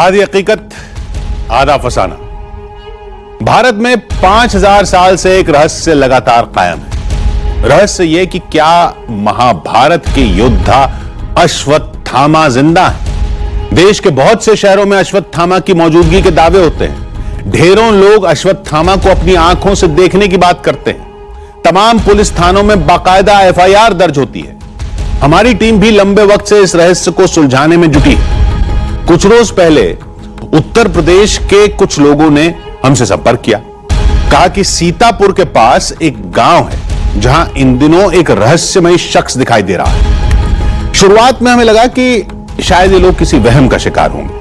आधी हकीकत आधा फसाना। भारत में 5000 साल से एक रहस्य लगातार कायम है। रहस्य यह कि क्या महाभारत के योद्धा अश्वत्थामा जिंदा है। देश के बहुत से शहरों में अश्वत्थामा की मौजूदगी के दावे होते हैं। ढेरों लोग अश्वत्थामा को अपनी आंखों से देखने की बात करते हैं। तमाम पुलिस थानों में बाकायदा एफआईआर दर्ज होती है। हमारी टीम भी लंबे वक्त से इस रहस्य को सुलझाने में जुटी है। कुछ रोज पहले उत्तर प्रदेश के कुछ लोगों ने हमसे संपर्क किया। कहा कि सीतापुर के पास एक गांव है जहां इन दिनों एक रहस्यमय शख्स दिखाई दे रहा है। शुरुआत में हमें लगा कि शायद ये लोग किसी वहम का शिकार होंगे,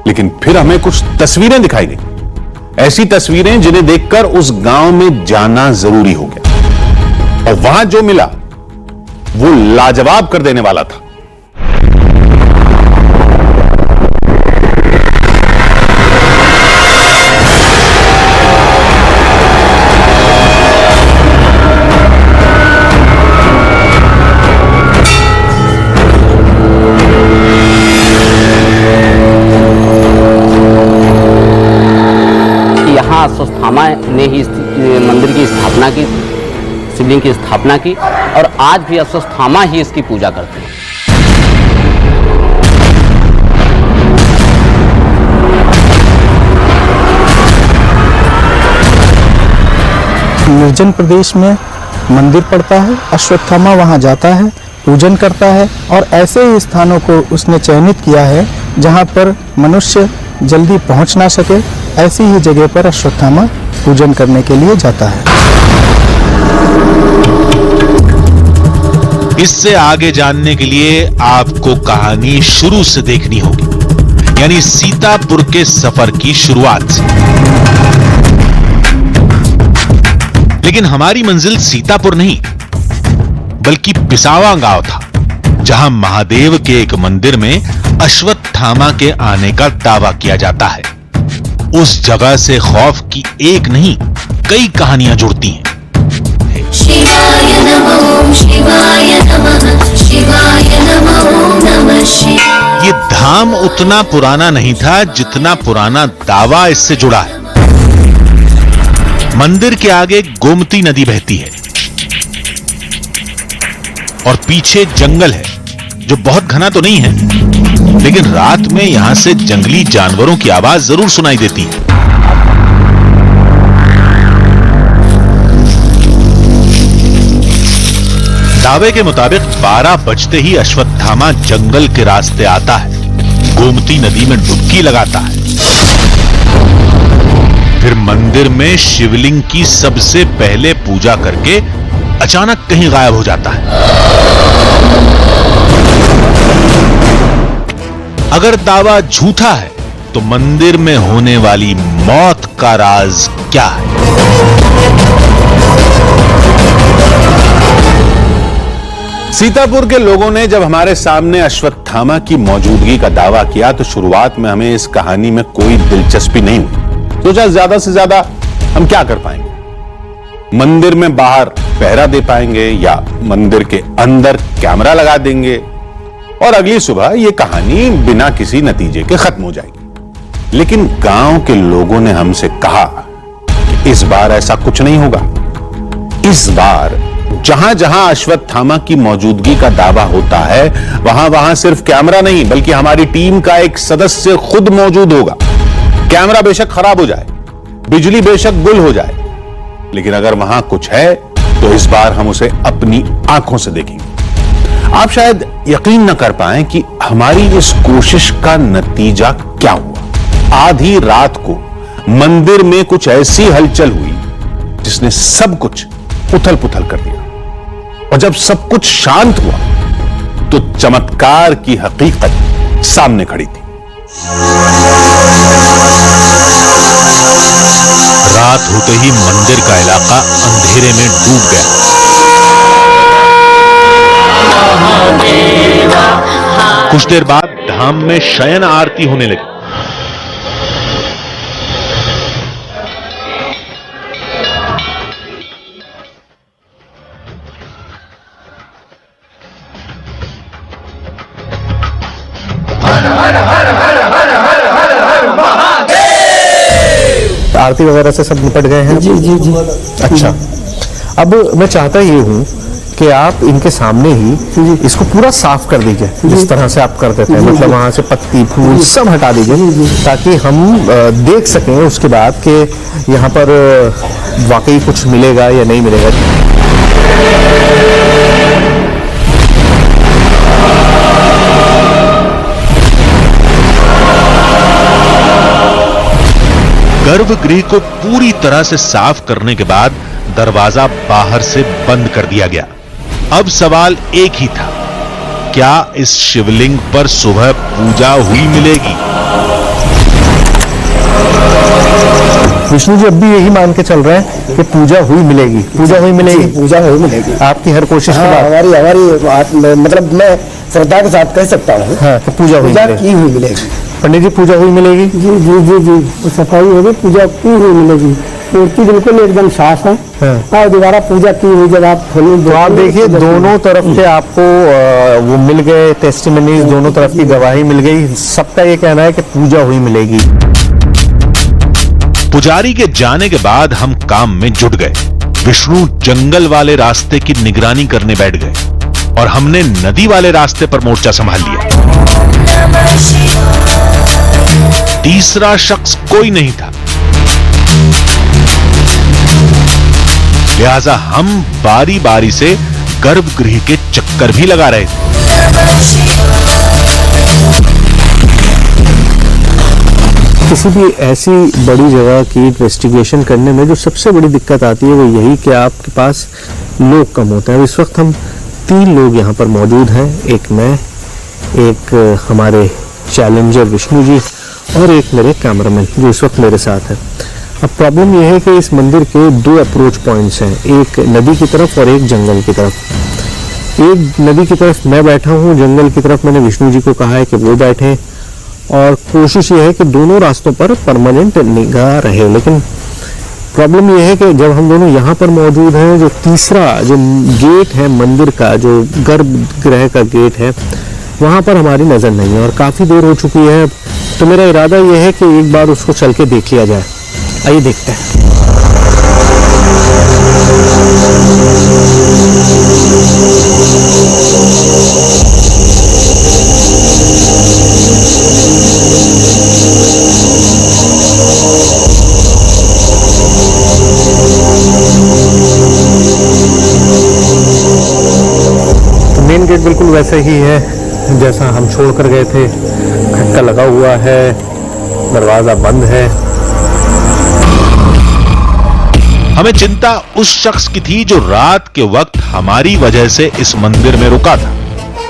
लेकिन फिर हमें कुछ तस्वीरें दिखाई दी। ऐसी तस्वीरें जिन्हें देखकर उस गांव में जाना जरूरी हो गया। और वहां जो मिला वो लाजवाब कर देने वाला था। अश्वत्थामा ने ही मंदिर की स्थापना की, शिवलिंग की स्थापना की और आज भी अश्वत्थामा ही इसकी पूजा करते हैं। निर्जन प्रदेश में मंदिर पड़ता है, अश्वत्थामा वहां जाता है, पूजन करता है और ऐसे ही स्थानों को उसने चयनित किया है जहां पर मनुष्य जल्दी पहुंच ना सके। ऐसी ही जगह पर अश्वत्थामा पूजन करने के लिए जाता है। इससे आगे जानने के लिए आपको कहानी शुरू से देखनी होगी, यानी सीतापुर के सफर की शुरुआत से। लेकिन हमारी मंजिल सीतापुर नहीं बल्कि पिसावा गांव था, जहां महादेव के एक मंदिर में अश्वत्थामा के आने का दावा किया जाता है। उस जगह से खौफ की एक नहीं कई कहानियां जुड़ती हैं। शिवाय नमः, शिवाय नमः, शिवाय नमः शिवाय। ये धाम उतना पुराना नहीं था जितना पुराना दावा इससे जुड़ा है। मंदिर के आगे गोमती नदी बहती है और पीछे जंगल है जो बहुत घना तो नहीं है, लेकिन रात में यहां से जंगली जानवरों की आवाज जरूर सुनाई देती है। दावे के मुताबिक 12 बजते ही अश्वत्थामा जंगल के रास्ते आता है, गोमती नदी में डुबकी लगाता है, फिर मंदिर में शिवलिंग की सबसे पहले पूजा करके अचानक कहीं गायब हो जाता है। अगर दावा झूठा है तो मंदिर में होने वाली मौत का राज क्या है? सीतापुर के लोगों ने जब हमारे सामने अश्वत्थामा की मौजूदगी का दावा किया तो शुरुआत में हमें इस कहानी में कोई दिलचस्पी नहीं हुई। सोचा ज्यादा से ज्यादा हम क्या कर पाएंगे, मंदिर में बाहर पहरा दे पाएंगे या मंदिर के अंदर कैमरा लगा देंगे और अगली सुबह यह कहानी बिना किसी नतीजे के खत्म हो जाएगी। लेकिन गांव के लोगों ने हमसे कहा कि इस बार ऐसा कुछ नहीं होगा। इस बार जहां जहां अश्वत्थामा की मौजूदगी का दावा होता है वहां वहां सिर्फ कैमरा नहीं बल्कि हमारी टीम का एक सदस्य खुद मौजूद होगा। कैमरा बेशक खराब हो जाए, बिजली बेशक गुल हो जाए, लेकिन अगर वहां कुछ है तो इस बार हम उसे अपनी आंखों से देखेंगे। आप शायद यकीन न कर पाएं कि हमारी इस कोशिश का नतीजा क्या हुआ। आधी रात को मंदिर में कुछ ऐसी हलचल हुई जिसने सब कुछ उथल पुथल कर दिया और जब सब कुछ शांत हुआ तो चमत्कार की हकीकत सामने खड़ी थी। रात होते ही मंदिर का इलाका अंधेरे में डूब गया। कुछ देर बाद धाम में शयन आरती होने लगी। हर हर हर हर हर हर आरती वगैरह से सब निपट गए हैं? जी जी जी। अच्छा, अब मैं चाहता ये हूँ कि आप इनके सामने ही इसको पूरा साफ कर दीजिए, जिस तरह से आप कर देते हैं, मतलब वहाँ से पत्ती फूल सब हटा दीजिए, ताकि हम देख सकें उसके बाद कि यहाँ पर वाकई कुछ मिलेगा या नहीं मिलेगा। गर्भगृह को पूरी तरह से साफ करने के बाद दरवाजा बाहर से बंद कर दिया गया। अब सवाल एक ही था, क्या इस शिवलिंग पर सुबह पूजा हुई मिलेगी? विष्णु जी अब भी यही मान के चल रहे हैं कि पूजा हुई मिलेगी, पूजा हुई मिलेगी, पूजा हुई मिलेगी। आपकी हर कोशिश के हाँ, बाद? हमारी मतलब मैं श्रद्धा के साथ कह सकता हूँ हाँ, कि पूजा हुई मिलेगी। की हुई मिलेगी। पंडित जी पूजा हुई मिलेगी? जी जी जी जी, सफाई होगी, पूजा की हुई मिलेगी। मूर्ति बिल्कुल एकदम साफ है। हाँ। और दोबारा पूजा की हुई जब आप खोलें तो आप देखिए दोनों तरफ के आपको वो मिल गए टेस्टिमनीज, दोनों तरफ की गवाही मिल गई, सबका ये कहना है कि पूजा हुई मिलेगी। पुजारी के जाने के बाद हम काम में जुट गए। विष्णु जंगल वाले रास्ते की निगरानी करने बैठ गए और हमने नदी वाले रास्ते पर मोर्चा संभाल लिया। तीसरा शख्स कोई नहीं था, लिहाजा हम बारी बारी से गर्भगृह के चक्कर भी लगा रहे थे। किसी भी ऐसी बड़ी जगह की इन्वेस्टिगेशन करने में जो सबसे बड़ी दिक्कत आती है वो यही कि आपके पास लोग कम होते हैं। इस वक्त हम 3 लोग यहाँ पर मौजूद हैं, एक मैं, एक हमारे चैलेंजर विष्णु जी और एक मेरे कैमरामैन जो इस वक्त मेरे साथ है। अब प्रॉब्लम यह है कि इस मंदिर के 2 अप्रोच पॉइंट्स हैं, एक नदी की तरफ और एक जंगल की तरफ। एक नदी की तरफ मैं बैठा हूँ, जंगल की तरफ मैंने विष्णु जी को कहा है कि वो बैठे, और कोशिश ये है कि दोनों रास्तों पर परमानेंट निगाह रहे। लेकिन प्रॉब्लम यह है कि जब हम दोनों यहाँ पर मौजूद हैं, जो तीसरा जो गेट है मंदिर का, जो गर्भगृह का गेट है, वहाँ पर हमारी नज़र नहीं है और काफ़ी देर हो चुकी है। तो मेरा इरादा यह है कि एक बार उसको चल के देख लिया जाए। आइए देखते हैं। तो मेन गेट बिल्कुल वैसे ही है जैसा हम छोड़ कर गए थे, खटका लगा हुआ है, दरवाजा बंद है। हमें चिंता उस शख्स की थी जो रात के वक्त हमारी वजह से इस मंदिर में रुका था,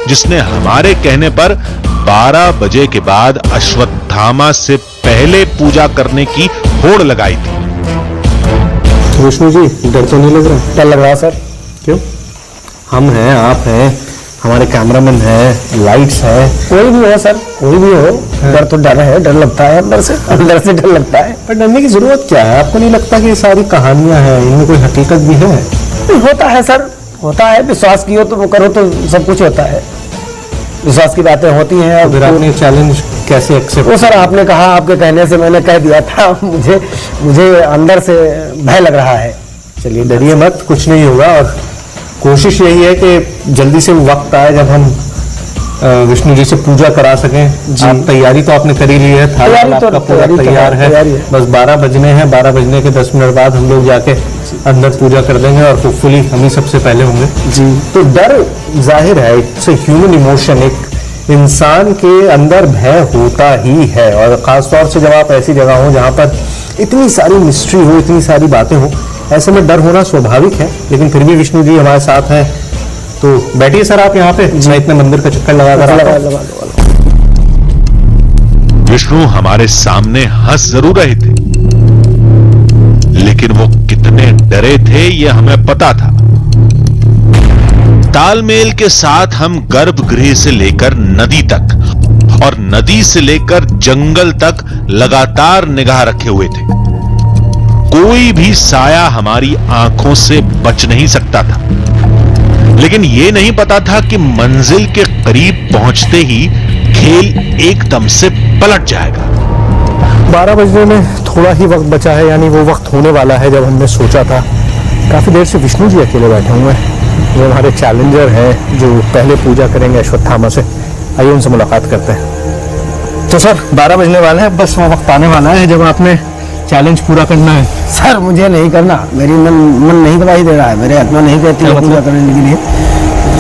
जिसने हमारे कहने पर 12 बजे के बाद अश्वत्थामा से पहले पूजा करने की होड़ लगाई थी। विष्णु जी डर तो नहीं लग रहा? डर लग रहा सर। क्यों? हम हैं, आप हैं, हमारे कैमरामैन हैं, लाइट्स हैं। कोई भी हो सर, कोई भी हो, डर तो डर है, डर लगता है अंदर से डर लगता है। पर डरने की जरूरत क्या है? आपको नहीं लगता कि ये सारी कहानियां हैं, इनमें कोई हकीकत भी है? होता है सर, होता है। विश्वास की हो तो वो करो तो सब कुछ होता है, विश्वास की बातें होती हैं। फिर आपने चैलेंज कैसे एक्सेप्ट? वो सर आपने कहा, आपके कहने से मैंने कह दिया था। मुझे अंदर से भय लग रहा है। चलिए डरिए मत, कुछ नहीं होगा। और कोशिश यही है कि जल्दी से वक्त आए जब हम विष्णु जी से पूजा करा सकें। आप तैयारी तो आपने कर ही ली है, थाला आपका पूरा तैयार है, बस 12 बजने हैं। 12 बजने के 10 मिनट बाद हम लोग जाके अंदर पूजा कर देंगे और होपफुली हम ही सबसे पहले होंगे जी। तो डर जाहिर है, इट्स ए ह्यूमन इमोशन, एक इंसान के अंदर भय होता ही है। और खासतौर से जब आप ऐसी जगह हो जहाँ पर इतनी सारी मिस्ट्री हो, इतनी सारी बातें हो, ऐसे में डर होना स्वाभाविक है। लेकिन फिर भी विष्णु जी हमारे साथ हैं, तो बैठिए सर आप यहाँ पे, मैं इतने मंदिर का चक्कर लगा कर। विष्णु हमारे सामने हंस जरूर रहे थे, लेकिन वो कितने डरे थे ये हमें पता था। तालमेल के साथ हम गर्भगृह से लेकर नदी तक और नदी से लेकर जंगल तक लगातार निगाह रखे हुए थे। कोई भी साया हमारी आंखों से बच नहीं सकता था, लेकिन यह नहीं पता था कि मंजिल के करीब पहुंचते ही खेल एकदम से पलट जाएगा। 12 बजने में थोड़ा ही वक्त बचा है, यानी वो वक्त होने वाला है जब हमने सोचा था। काफ़ी देर से विष्णु जी अकेले बैठे हुए हैं, जो हमारे चैलेंजर हैं, जो पहले पूजा करेंगे अश्वत्थामा से। आइए उनसे मुलाकात करते हैं। तो सर 12 बजने वाले हैं, बस वो वक्त आने वाला है जब आपने चैलेंज पूरा करना है। सर मुझे नहीं करना, मेरी मन नहीं गवाही दे रहा है, मेरे आत्मा नहीं कहती है पूजा करने के लिए।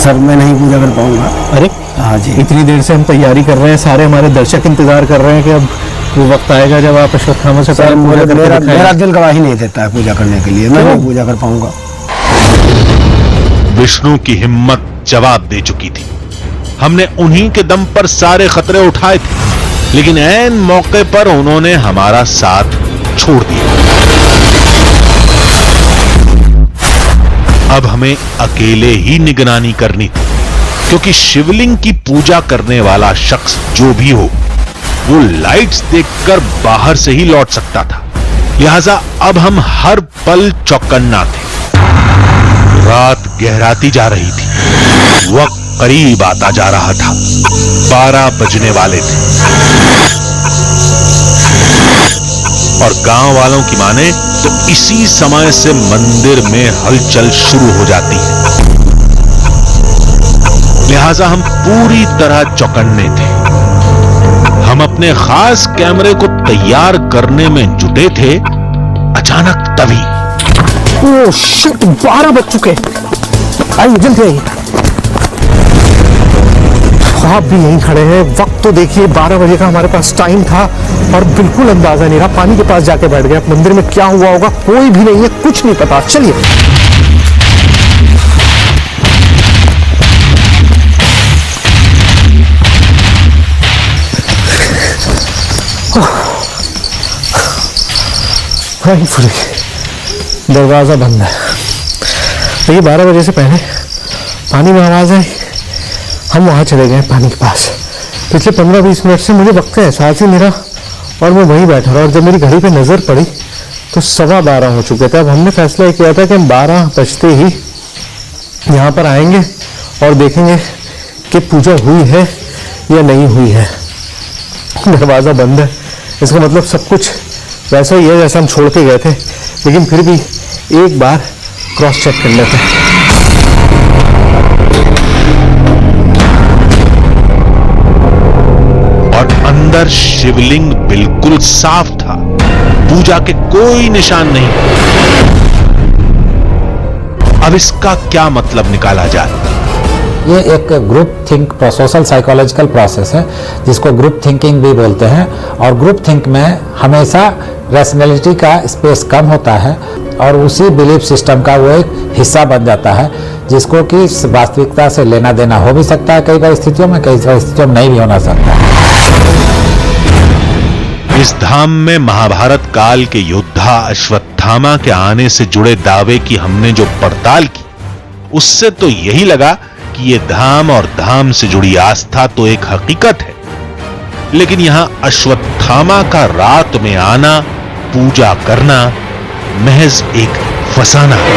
सर मैं नहीं पूजा कर पाऊंगा। अरे हाँ जी, इतनी देर से हम तैयारी कर रहे हैं, सारे हमारे दर्शक इंतजार कर रहे हैं कि अब वो वक्त आएगा जब आप अश्वत्थामा से सर पूजा करके मेरा दिखाएंगे। दिल गवाही नहीं देता है पूजा करने के लिए, मैं नहीं पूजा कर पाऊंगा। विष्णु की हिम्मत जवाब दे चुकी थी। हमने उन्हीं के दम पर सारे खतरे उठाए थे, लेकिन ऐन मौके पर उन्होंने हमारा साथ छोड़ दिया। अब हमें अकेले ही निगरानी करनी थी, क्योंकि शिवलिंग की पूजा करने वाला शख्स जो भी हो, वो लाइट्स देखकर बाहर से ही लौट सकता था। लिहाजा अब हम हर पल चौकन्ना थे। रात गहराती जा रही थी, वक्त करीब आता जा रहा था, 12 बजने वाले थे। और गांव वालों की माने तो इसी समय से मंदिर में हलचल शुरू हो जाती है। लिहाजा हम पूरी तरह चौकन्ने थे। हम अपने खास कैमरे को तैयार करने में जुटे थे, अचानक तभी ओह शिट, 12 बज चुके। आइए जल्दी आइए। आप भी यहीं खड़े हैं, वक्त तो देखिए 12 बजे का हमारे पास टाइम था और बिल्कुल अंदाजा नहीं रहा। पानी के पास जाके बैठ गए। मंदिर में क्या हुआ होगा कोई भी नहीं है, कुछ नहीं पता। चलिए दरवाजा बंद है। देखिए 12 बजे से पहले पानी में आवाज आई, हम वहां चले गए पानी के पास। पिछले 15-20 मिनट से मुझे वक्त का एहसास ही नहीं रहा और मैं वहीं बैठा रहा। और जब मेरी घड़ी पे नजर पड़ी तो 12:15 हो चुके थे। अब हमने फैसला किया था कि हम 12 बजते ही यहाँ पर आएंगे और देखेंगे कि पूजा हुई है या नहीं हुई है। दरवाजा बंद है, इसका मतलब सब कुछ वैसा ही है जैसा हम छोड़ के गए थे, लेकिन फिर भी एक बार क्रॉस चेक कर लेते हैं। और अंदर शिवलिंग बिल्कुल साफ था, पूजा के कोई निशान नहीं। अब इसका क्या मतलब निकाला जाए? ये एक group think social psychological process है, जिसको ग्रुप थिंकिंग भी बोलते हैं। और ग्रुप थिंक में हमेशा रैशनैलिटी का स्पेस कम होता है और उसी बिलीफ सिस्टम का वो एक हिस्सा बन जाता है, जिसको कि वास्तविकता से लेना देना हो भी सकता है कई परिस्थितियों में, कई परिस्थितियों में नहीं भी होना सकता है। इस धाम में महाभारत काल के योद्धा अश्वत्थामा के आने से जुड़े दावे की हमने जो पड़ताल की, उससे तो यही लगा कि ये धाम और धाम से जुड़ी आस्था तो एक हकीकत है, लेकिन यहां अश्वत्थामा का रात में आना, पूजा करना महज एक फसाना है।